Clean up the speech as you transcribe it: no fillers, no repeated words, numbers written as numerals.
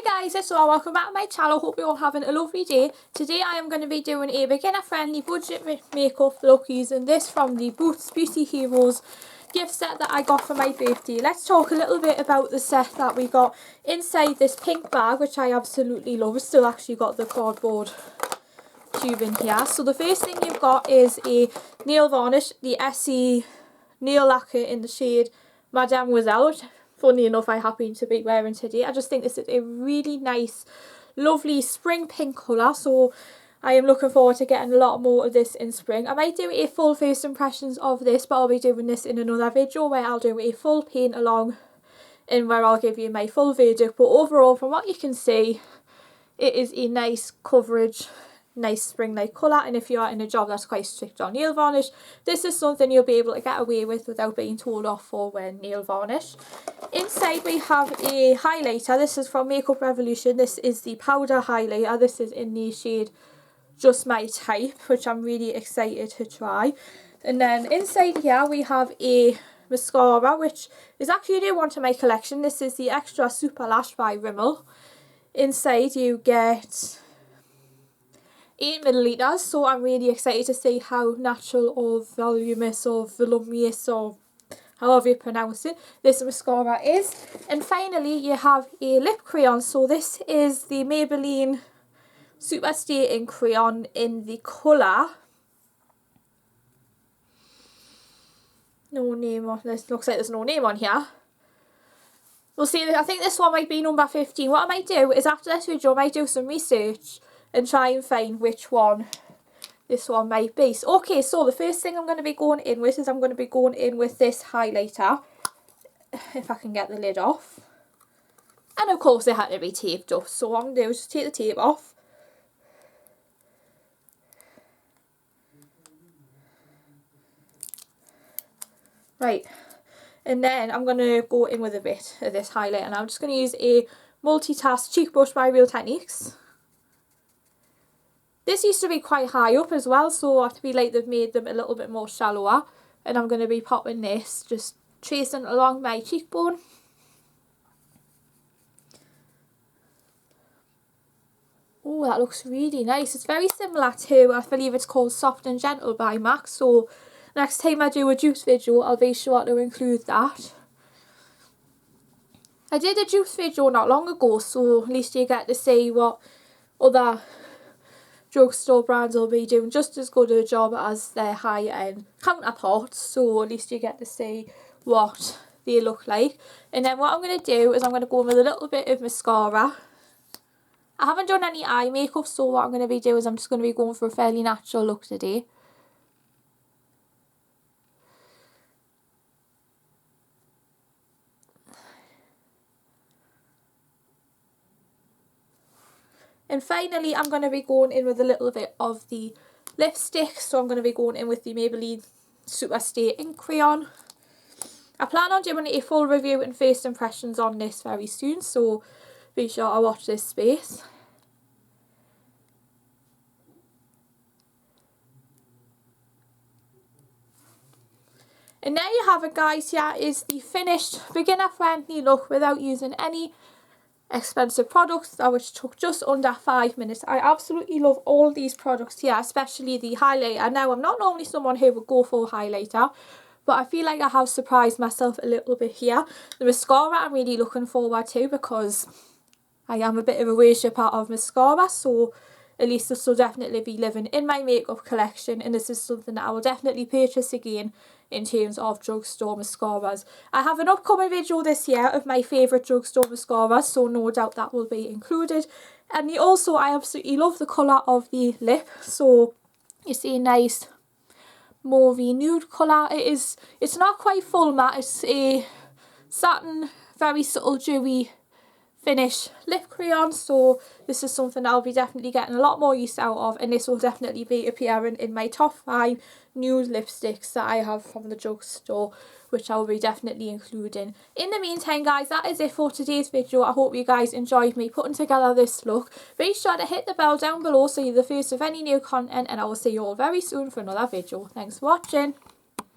Hi guys, it's Laura. Welcome back to my channel. Hope you're all having a lovely day. Today I am going to be doing a beginner friendly budget makeup look using this from the Boots Beauty Heroes gift set that I got for my birthday. Let's talk a little bit about the set that we got inside this pink bag, which I absolutely love. It's still actually got the cardboard tube in here. So the first thing you've got is a nail varnish, the Essie nail lacquer in the shade Mademoiselle, which funny enough I happen to be wearing today. I just think this is a really nice, lovely spring pink colour, so I am looking forward to getting a lot more of this in spring. I might do a full first impressions of this, but I'll be doing this in another video where I'll do a full paint along and where I'll give you my full verdict. But overall, from what you can see, it is a nice coverage, nice spring-like colour, and if you are in a job that's quite strict on nail varnish, this is something you'll be able to get away with without being told off for wearing nail varnish. Inside we have a highlighter. This is from Makeup Revolution. This is the powder highlighter. This is in the shade Just My Type, which I'm really excited to try. And then inside here we have a mascara, which is actually a new one to my collection. This is the Extra Super Lash by Rimmel. Inside you get 8 millilitres, so I'm really excited to see how natural or voluminous or voluminous or however you pronounce it this mascara is. And finally you have a lip crayon. So this is the Maybelline Superstay in Crayon in the colour, no name on this, looks like there's no name on here. We'll see. I think this one might be number 15. What I might do is after this video I might do some research and try and find which one this one might be. Okay, so the first thing I'm going to be going in with is I'm going to be going in with this highlighter, if I can get the lid off. And of course it had to be taped up, so what I'm going to do is just take the tape off. Right, and then I'm going to go in with a bit of this highlighter, and I'm just going to use a multitask cheek brush by Real Techniques. This used to be quite high up as well, so I feel like they've made them a little bit more shallower. And I'm going to be popping this, just tracing along my cheekbone. Oh, that looks really nice. It's very similar to, I believe it's called Soft and Gentle by MAC. So next time I do a juice video, I'll be sure to include that. I did a juice video not long ago, so at least you get to see what other drugstore brands will be doing just as good a job as their high-end counterparts, so at least you get to see what they look like. And then what I'm going to do is I'm going to go in with a little bit of mascara. I haven't done any eye makeup, so what I'm going to be doing is I'm just going to be going for a fairly natural look today. And finally, I'm going to be going in with a little bit of the lipstick. So I'm going to be going in with the Maybelline Superstay in Crayon. I plan on doing a full review and first impressions on this very soon, so be sure to watch this space. And there you have it, guys. Here is the finished beginner friendly look without using any expensive products, which took just under 5 minutes. I absolutely love all these products here, especially the highlighter. Now, I'm not normally someone who would go for highlighter, but I feel like I have surprised myself a little bit here. The mascara I'm really looking forward to, because I am a bit of a worshipper of mascara, so at least this will definitely be living in my makeup collection, and this is something that I will definitely purchase again in terms of drugstore mascaras. I have an upcoming video this year of my favourite drugstore mascaras, so no doubt that will be included. And also, I absolutely love the colour of the lip, so you see a nice mauvey nude colour. It's not quite full matte, it's a satin, very subtle dewy finish lip crayon, so this is something I'll be definitely getting a lot more use out of, and this will definitely be appearing in my top 5 nude lipsticks that I have from the drugstore, which I'll be definitely including. In the meantime, guys, that is it for today's video. I hope you guys enjoyed me putting together this look. Be sure to hit the bell down below so you're the first of any new content, and I will see you all very soon for another video. Thanks for watching.